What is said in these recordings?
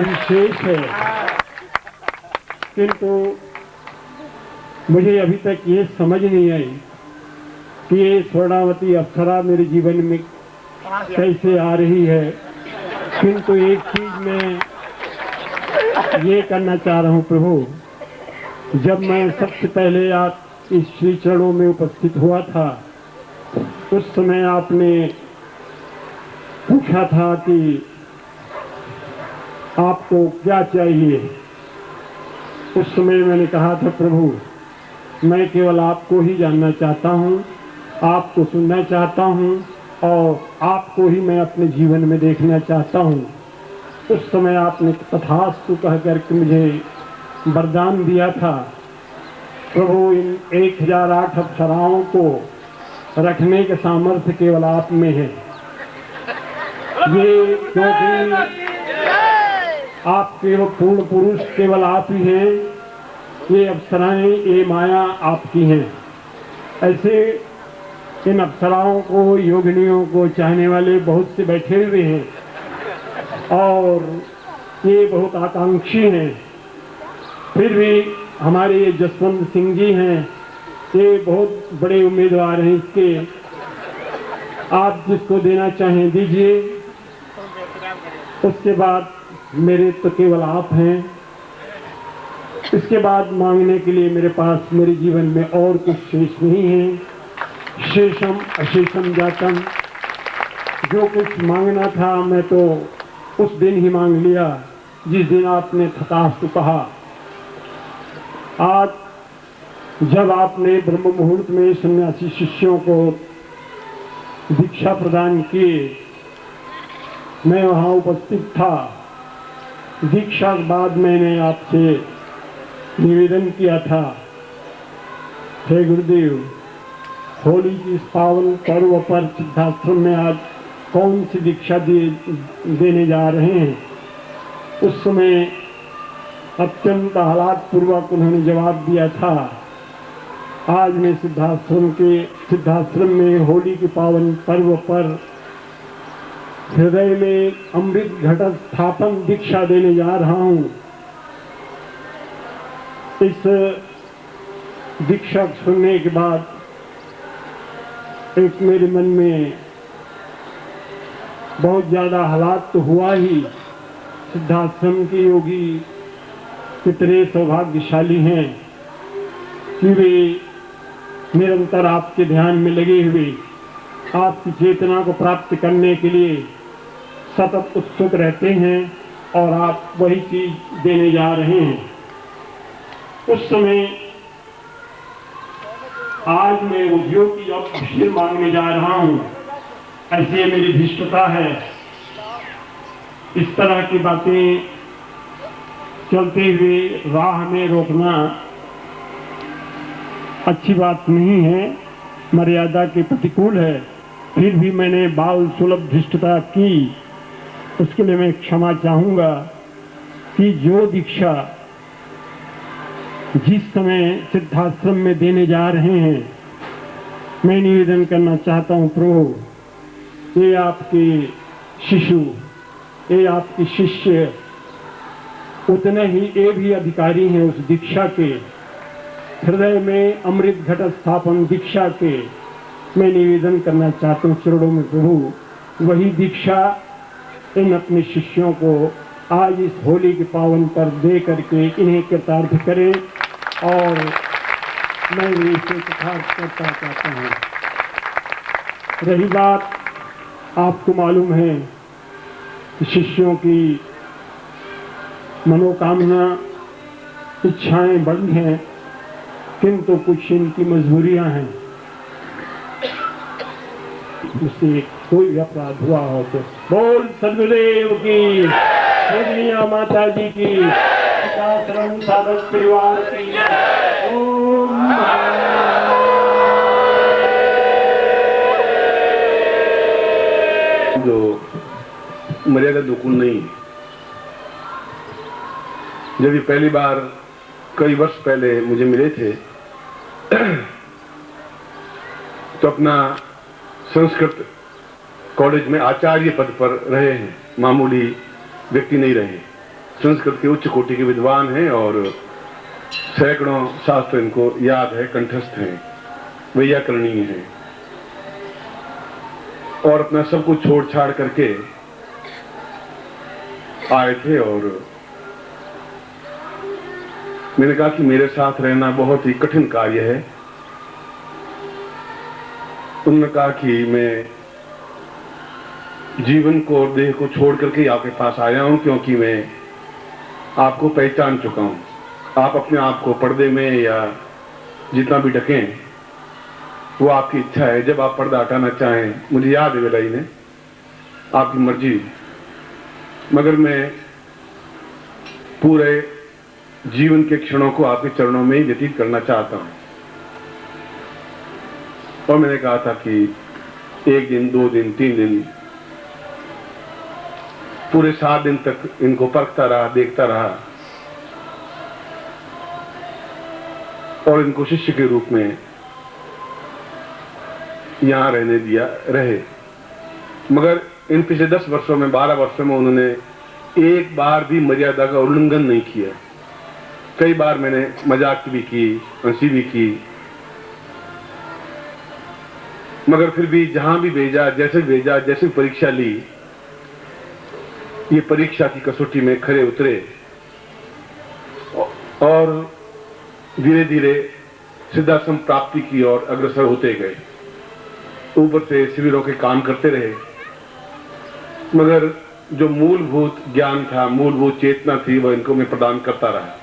विशेष है, किंतु मुझे अभी तक ये समझ नहीं आई कि ये स्वर्णावती अप्सरा मेरे जीवन में कैसे आ रही है। किंतु एक चीज मैं ये करना चाह रहा हूँ प्रभु, जब मैं सबसे पहले आप इस श्री चरणों में उपस्थित हुआ था, उस समय आपने पूछा था कि आपको क्या चाहिए। उस समय मैंने कहा था प्रभु, मैं केवल आपको ही जानना चाहता हूँ, आपको सुनना चाहता हूँ और आपको ही मैं अपने जीवन में देखना चाहता हूँ। उस समय आपने तथास्तु कह करके मुझे वरदान दिया था। प्रभु, इन 1008 अप्सराओं को रखने के सामर्थ्य केवल आप में है। ये क्योंकि आप केवल पूर्ण पुरुष केवल आप ही हैं, ये अप्सराएं, ये माया आपकी हैं। ऐसे इन अप्सराओं को, योगिनियों को चाहने वाले बहुत से बैठे हुए हैं और ये बहुत आकांक्षी हैं। फिर भी हमारे ये जसवंत सिंह जी हैं, ये बहुत बड़े उम्मीदवार हैं इसके। आप जिसको देना चाहें दीजिए। उसके बाद मेरे तो केवल आप हैं। इसके बाद मांगने के लिए मेरे पास मेरे जीवन में और कुछ शेष नहीं है। शेषम अशेषम जातम, जो कुछ मांगना था मैं तो उस दिन ही मांग लिया जिस दिन आपने तथास्तु कहा। आज जब आपने ब्रह्म मुहूर्त में सन्यासी शिष्यों को दीक्षा प्रदान की, मैं वहाँ उपस्थित था। दीक्षा के बाद मैंने आपसे निवेदन किया था, हे गुरुदेव, होली की इस पावन पर्व पर सिद्धाश्रम में आज कौन सी दीक्षा देने जा रहे हैं। उस समय अत्यंत हालात पूर्वक उन्होंने जवाब दिया था, आज मैं सिद्धाश्रम में होली के पावन पर्व पर हृदय में अमृत घट स्थापन दीक्षा देने जा रहा हूँ। इस दीक्षा सुनने के बाद एक मेरे मन में बहुत ज्यादा हालात तो हुआ ही। सिद्धाश्रम के योगी कितने सौभाग्यशाली हैं कि वे निरंतर आपके ध्यान में लगे हुए आपकी चेतना को प्राप्त करने के लिए सतत उत्सुक रहते हैं और आप वही चीज देने जा रहे हैं। उस समय आज मैं उद्योग की अवसर मांगने जा रहा हूं, ऐसी मेरी धृष्टता है। इस तरह की बातें चलते हुए राह में रोकना अच्छी बात नहीं है, मर्यादा के प्रतिकूल है। फिर भी मैंने बाल सुलभ धृष्टता की, उसके लिए मैं क्षमा चाहूंगा कि जो दीक्षा जिस समय सिद्धाश्रम में देने जा रहे हैं, मैं निवेदन करना चाहता हूं प्रभु, ये आपके शिशु, ये आपके शिष्य उतने ही ये भी अधिकारी हैं उस दीक्षा के। हृदय में अमृत घट स्थापन दीक्षा के मैं निवेदन करना चाहता हूँ चरणों में प्रभु, वही दीक्षा इन अपने शिष्यों को आज इस होली के पावन पर दे करके इन्हें कृतार्थ करें और मैं इसे कृतार्थ करता चाहता हूँ। रही बात, आपको मालूम है कि शिष्यों की मनोकामना इच्छाएं बड़ी हैं, किंतु कुछ इनकी मजबूरियां हैं। उससे कोई अपराध हुआ हो तो बोल सदगुरुदेव की, पूजनीय माता जी की, आश्रम साधक परिवार की ओम। जो मर्यादा दुकुल नहीं, जब ये पहली बार कई वर्ष पहले मुझे मिले थे तो अपना संस्कृत कॉलेज में आचार्य पद पर रहे हैं, मामूली व्यक्ति नहीं रहे। संस्कृत के उच्च कोटि के विद्वान हैं और सैकड़ों शास्त्र इनको याद है, कंठस्थ हैं, वैयाकरणीय हैं। और अपना सब कुछ छोड़ छाड़ करके आए थे और मैंने कहा कि मेरे साथ रहना बहुत ही कठिन कार्य है। उन्होंने कहा कि मैं जीवन को और देह को छोड़ करके आपके पास आया हूं, क्योंकि मैं आपको पहचान चुका हूं। आप अपने आप को पर्दे में या जितना भी ढकें वो आपकी इच्छा है। जब आप पर्दा हटाना चाहें, मुझे याद है वेलाई ने, आपकी मर्जी, मगर मैं पूरे जीवन के क्षणों को आपके चरणों में ही व्यतीत करना चाहता हूं। और मैंने कहा था कि 1 दिन, 2 दिन, 3 दिन, पूरे 7 दिन तक इनको परखता रहा, देखता रहा और इनको शिष्य के रूप में यहां रहने दिया रहे। मगर इन पिछले 10 वर्षों में, 12 वर्षों में उन्होंने एक बार भी मर्यादा का उल्लंघन नहीं किया। कई बार मैंने मजाक भी की, हंसी भी की, मगर फिर भी जहां भी भेजा, जैसे परीक्षा ली, ये परीक्षा की कसौटी में खरे उतरे और धीरे धीरे सिद्धाश्रम प्राप्ति की ओर अग्रसर होते गए। ऊपर से शिविरों के काम करते रहे, मगर जो मूलभूत ज्ञान था, मूलभूत चेतना थी, वह इनको मैं प्रदान करता रहा।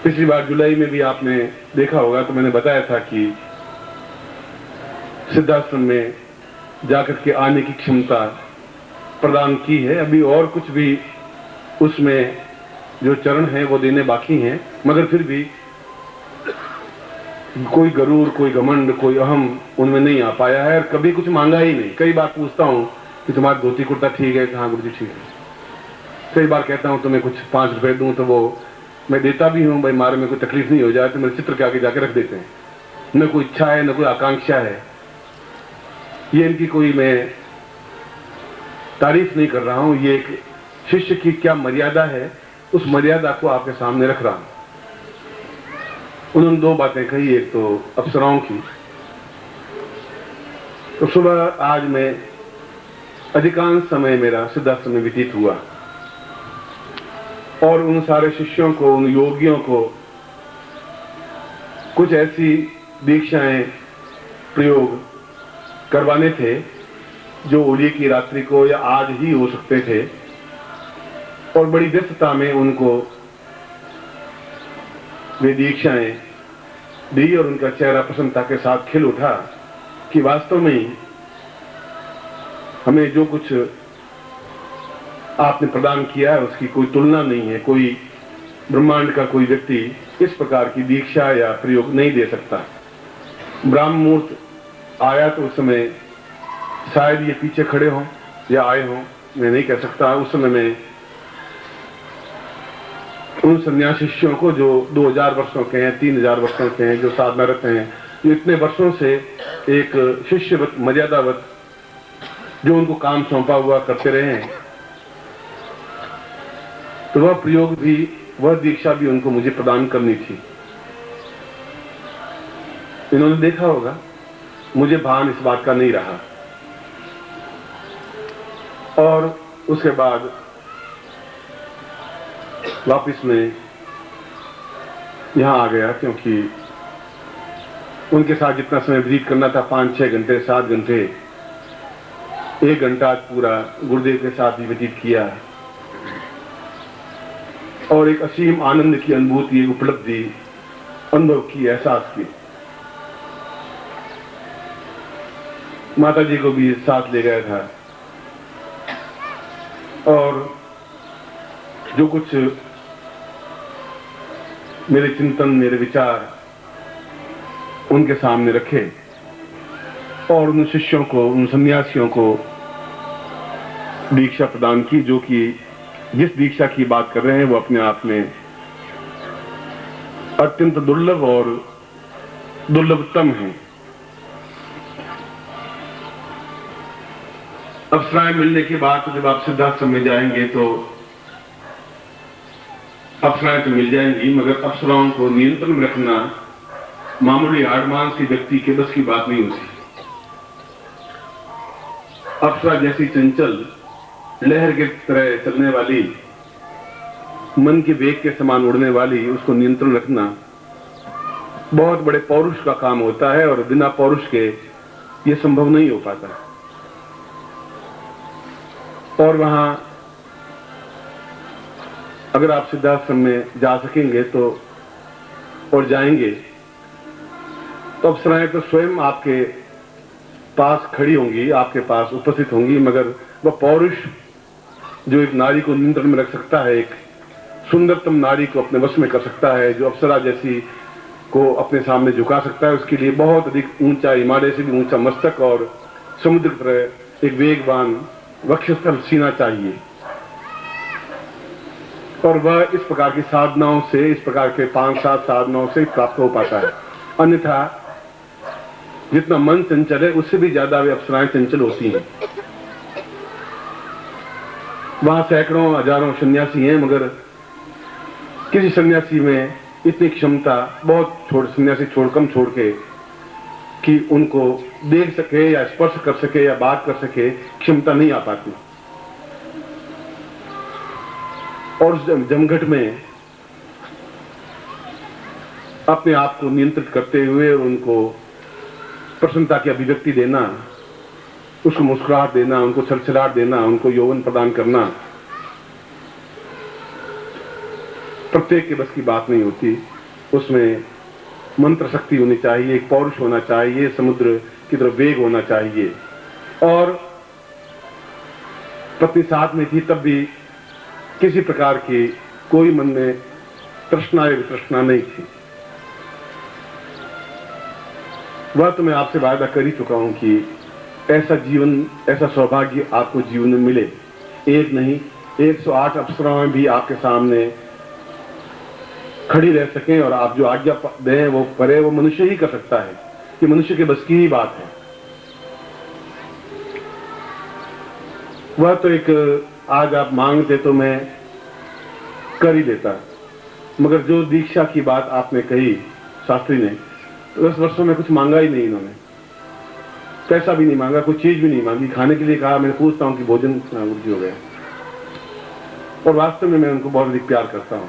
पिछली बार जुलाई में भी आपने देखा होगा तो मैंने बताया था कि सिद्धाश्रम में जाकर के आने की क्षमता प्रदान की है। अभी और कुछ भी उसमें जो चरण हैं वो देने बाकी हैं, मगर फिर भी कोई गरूर, कोई घमंड, कोई अहम उनमें नहीं आ पाया है और कभी कुछ मांगा ही नहीं। कई बार पूछता हूं कि तुम्हारा धोती कुर्ता ठीक है? हाँ गुरु जी ठीक है। कई बार कहता हूं तुम्हें कुछ 5 रुपए दूं तो वो मैं देता भी हूं, भाई मारे में कोई तकलीफ नहीं हो जाए, तो मेरे चित्र के आगे जाके रख देते हैं। न कोई इच्छा है, न कोई आकांक्षा है। ये इनकी कोई मैं तारीफ नहीं कर रहा हूं, ये एक शिष्य की क्या मर्यादा है, उस मर्यादा को आपके सामने रख रहा हूं। उन्होंने 2 बातें कही, एक तो अप्सराओं की। तो सुबह आज मैं अधिकांश समय मेरा सिद्धाश्रम में व्यतीत हुआ और उन सारे शिष्यों को, उन योगियों को कुछ ऐसी दीक्षाएं, प्रयोग करवाने थे जो होली की रात्रि को या आज ही हो सकते थे। और बड़ी व्यस्तता में उनको वे दीक्षाएं दी और उनका चेहरा प्रसन्नता के साथ खिल उठा कि वास्तव में ही हमें जो कुछ आपने प्रदान किया है उसकी कोई तुलना नहीं है। कोई ब्रह्मांड का कोई व्यक्ति इस प्रकार की दीक्षा या प्रयोग नहीं दे सकता। ब्राह्म मुहूर्त आया तो उस समय शायद ये पीछे खड़े हों या आए हों, मैं नहीं कह सकता। उस समय में उन सन्यासी शिष्यों को जो 2000 वर्षों के हैं, 3000 वर्षों के हैं, जो साधनारत हैं, जो इतने वर्षों से एक शिष्यवत, मर्यादावत जो उनको काम सौंपा हुआ करते रहे हैं, तो वह प्रयोग भी, वह दीक्षा भी उनको मुझे प्रदान करनी थी। इन्होंने देखा होगा, मुझे भान इस बात का नहीं रहा। और उसके बाद वापिस में यहां आ गया, क्योंकि उनके साथ जितना समय व्यतीत करना था, 5-6 घंटे, 7 घंटे, 1 घंटा पूरा गुरुदेव के साथ ही व्यतीत किया और एक असीम आनंद की अनुभूति, उपलब्धि, अनुभव की, एहसास की। माता जी को भी साथ ले गया था और जो कुछ मेरे चिंतन, मेरे विचार उनके सामने रखे और उन शिष्यों को, उन सन्यासियों को दीक्षा प्रदान की, जो कि जिस दीक्षा की बात कर रहे हैं वो अपने आप में अत्यंत दुर्लभ और दुर्लभतम है। अप्सराएं मिलने के बाद तो जब आप सिद्धाश्रम में जाएंगे तो अप्सराएं तो मिल जाएंगी, मगर अप्सराओं को नियंत्रण में रखना मामूली आडमांस के व्यक्ति के बस की बात नहीं होती। अप्सरा जैसी चंचल लहर के तरह चलने वाली, मन के वेग के समान उड़ने वाली, उसको नियंत्रण रखना बहुत बड़े पौरुष का काम होता है और बिना पौरुष के यह संभव नहीं हो पाता। और वहां अगर आप सिद्धाश्रम में जा सकेंगे तो और जाएंगे तो अप्सराएं तो स्वयं आपके पास खड़ी होंगी, आपके पास उपस्थित होंगी, मगर वह पौरुष जो एक नारी को नियंत्रण में रख सकता है, एक सुंदरतम नारी को अपने वश में कर सकता है, जो अप्सरा जैसी को अपने सामने झुका सकता है, उसके लिए बहुत अधिक ऊंचा, हिमालय से भी ऊंचा मस्तक और समुद्र की तरह एक वेगवान वक्षस्थल सीना चाहिए। और वह इस प्रकार की साधनाओं से, इस प्रकार के 5-7 साधनाओं से प्राप्त हो पाता है। अन्यथा जितना मन चंचल है उससे भी ज्यादा वे अप्सराएं चंचल होती हैं। वहां सैकड़ों हजारों सन्यासी हैं, मगर किसी सन्यासी में इतनी क्षमता, बहुत सन्यासी कम छोड़ के कि उनको देख सके या स्पर्श कर सके या बात कर सके, क्षमता नहीं आ पाती। और उस जमघट में अपने आप को नियंत्रित करते हुए और उनको प्रसन्नता की अभिव्यक्ति देना, उसको मुस्कुराहट देना, उनको छलछलाहट देना, उनको यौवन प्रदान करना प्रत्येक के बस की बात नहीं होती। उसमें मंत्र शक्ति होनी चाहिए, एक पौरुष होना चाहिए, समुद्र की तरफ वेग होना चाहिए। और पत्नी साथ में थी तब भी किसी प्रकार की कोई मन में तृष्णा या वितृष्णा नहीं थी। वह तो मैं आपसे वायदा कर ही चुका हूं कि ऐसा जीवन, ऐसा सौभाग्य आपको जीवन में मिले। एक नहीं, 108 अप्सराएं भी आपके सामने खड़ी रह सकें और आप जो आज्ञा दें वो करे, वो मनुष्य ही कर सकता है। ये मनुष्य के बस की ही बात है। वह तो एक आज आप मांगते तो मैं कर ही देता, मगर जो दीक्षा की बात आपने कही शास्त्री ने, तो 10 वर्षों में कुछ मांगा ही नहीं इन्होंने, पैसा भी नहीं मांगा, कोई चीज भी नहीं मांगी। खाने के लिए कहा, मैं पूछता हूं कि भोजन वृद्धि हो गया। और वास्तव में मैं उनको बहुत अधिक प्यार करता हूं,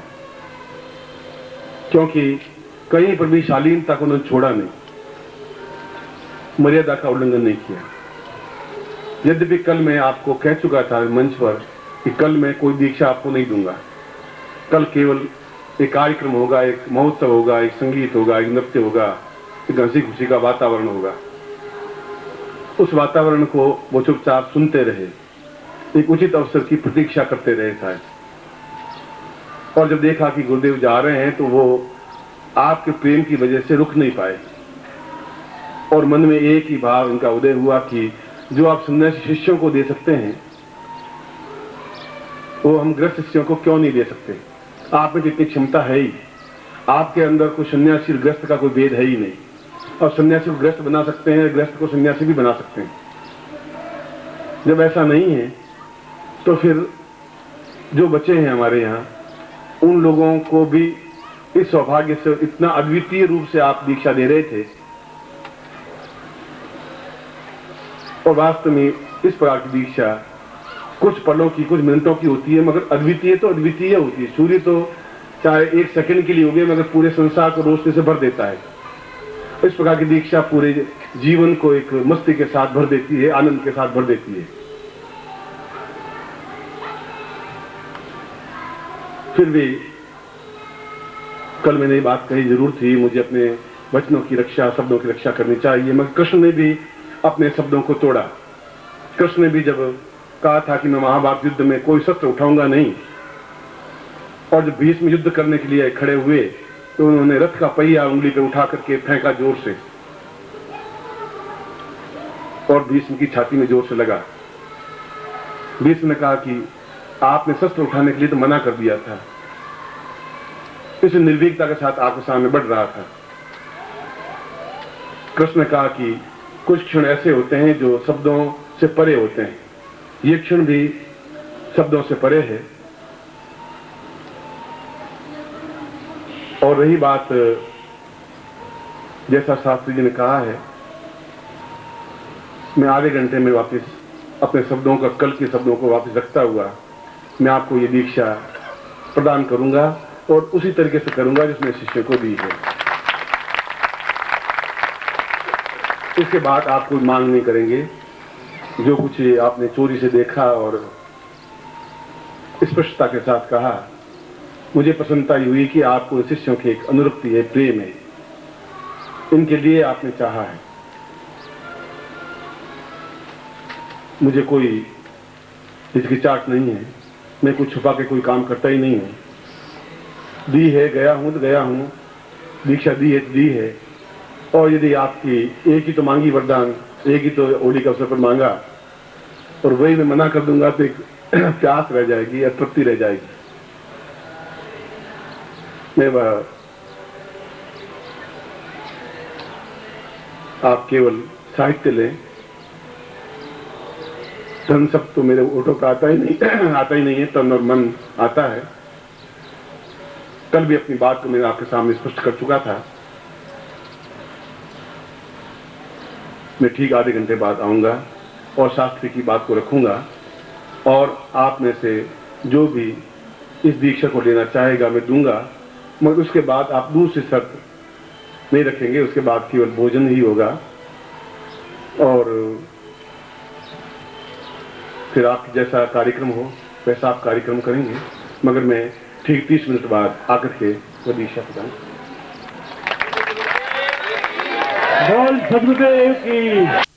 क्योंकि कहीं पर भी शालीनता को उन्होंने छोड़ा नहीं, मर्यादा का उल्लंघन नहीं किया। यद्यपि कल मैं आपको कह चुका था मंच पर कि कल मैं कोई दीक्षा आपको नहीं दूंगा, कल केवल एक कार्यक्रम होगा, एक महोत्सव होगा, एक संगीत होगा, एक नृत्य होगा, एक हंसी खुशी का वातावरण होगा। उस वातावरण को वो चुपचाप सुनते रहे, एक उचित अवसर की प्रतीक्षा करते रहे शायद। और जब देखा कि गुरुदेव जा रहे हैं तो वो आपके प्रेम की वजह से रुक नहीं पाए और मन में एक ही भाव इनका उदय हुआ कि जो आप सन्यासी शिष्यों को दे सकते हैं वो हम गृहस्थ शिष्यों को क्यों नहीं दे सकते। आप में जितनी क्षमता है ही, आपके अंदर कोई सन्यासी गृहस्थ का कोई भेद है ही नहीं, और सन्यासी को गृहस्थ बना सकते हैं, गृहस्थ को सन्यासी भी बना सकते हैं। जब ऐसा नहीं है तो फिर जो बच्चे हैं हमारे यहाँ, उन लोगों को भी इस सौभाग्य से इतना अद्वितीय रूप से आप दीक्षा दे रहे थे। और वास्तव में इस प्रकार की दीक्षा कुछ पलों की, कुछ मिनटों की होती है, मगर अद्वितीय तो अद्वितीय होती है। सूर्य तो चाहे 1 सेकंड के लिए हो गए, मगर पूरे संसार को रोशनी से भर देता है। इस प्रकार की दीक्षा पूरे जीवन को एक मस्ती के साथ भर देती है, आनंद के साथ भर देती है। फिर भी कल मैंने ये बात कही जरूर थी, मुझे अपने वचनों की रक्षा, शब्दों की रक्षा करनी चाहिए, मगर कृष्ण ने भी अपने शब्दों को तोड़ा। कृष्ण ने भी जब कहा था कि मैं महाभारत युद्ध में कोई शस्त्र उठाऊंगा नहीं, और जब भीष्म युद्ध करने के लिए खड़े हुए तो उन्होंने रथ का पहिया उंगली पे उठा करके फेंका जोर से, और भीष्म की छाती में जोर से लगा। भीष्म ने कहा कि आपने शस्त्र उठाने के लिए तो मना कर दिया था। इस निर्भीकता के साथ आपके सामने बढ़ रहा था। कृष्ण ने कहा कि कुछ क्षण ऐसे होते हैं जो शब्दों से परे होते हैं, ये क्षण भी शब्दों से परे है। और रही बात, जैसा शास्त्री जी ने कहा है, मैं आधे घंटे में वापस अपने शब्दों का, कल के शब्दों को वापस रखता हुआ मैं आपको ये दीक्षा प्रदान करूंगा और उसी तरीके से करूंगा जिसमें शिष्य को दी है। इसके बाद आप कोई मांग नहीं करेंगे। जो कुछ आपने चोरी से देखा और स्पष्टता के साथ कहा, मुझे प्रसन्नता हुई कि आपको शिष्यों की एक अनुरक्ति है, प्रेम है, इनके लिए आपने चाहा है। मुझे कोई हिचकिचाहट नहीं है, मैं कुछ छुपा के कोई काम करता ही नहीं हूं। दी है, गया हूं तो गया हूं, दीक्षा दी है तो दी है। और यदि आपकी एक ही तो मांगी वरदान, एक ही तो ओडी के अवसर पर मांगा और वही मैं मना कर दूंगा तो एक प्यास रह जाएगी, अतृप्ति रह जाएगी। मैं आप केवल साहित्य लें, धन सब तो मेरे ओठों पर आता ही नहीं है, तन और मन आता है। कल भी अपनी बात को मैंने आपके सामने स्पष्ट कर चुका था। मैं ठीक आधे घंटे बाद आऊंगा और शास्त्री की बात को रखूंगा और आप में से जो भी इस दीक्षा को लेना चाहेगा मैं दूंगा, मगर उसके बाद आप दूसरी शर्त नहीं रखेंगे। उसके बाद केवल भोजन ही होगा और फिर आप जैसा कार्यक्रम हो वैसा आप कार्यक्रम करेंगे, मगर मैं ठीक 30 मिनट बाद आकर के वो दीक्षा प्रदान। बोल सदगुरुदेव की।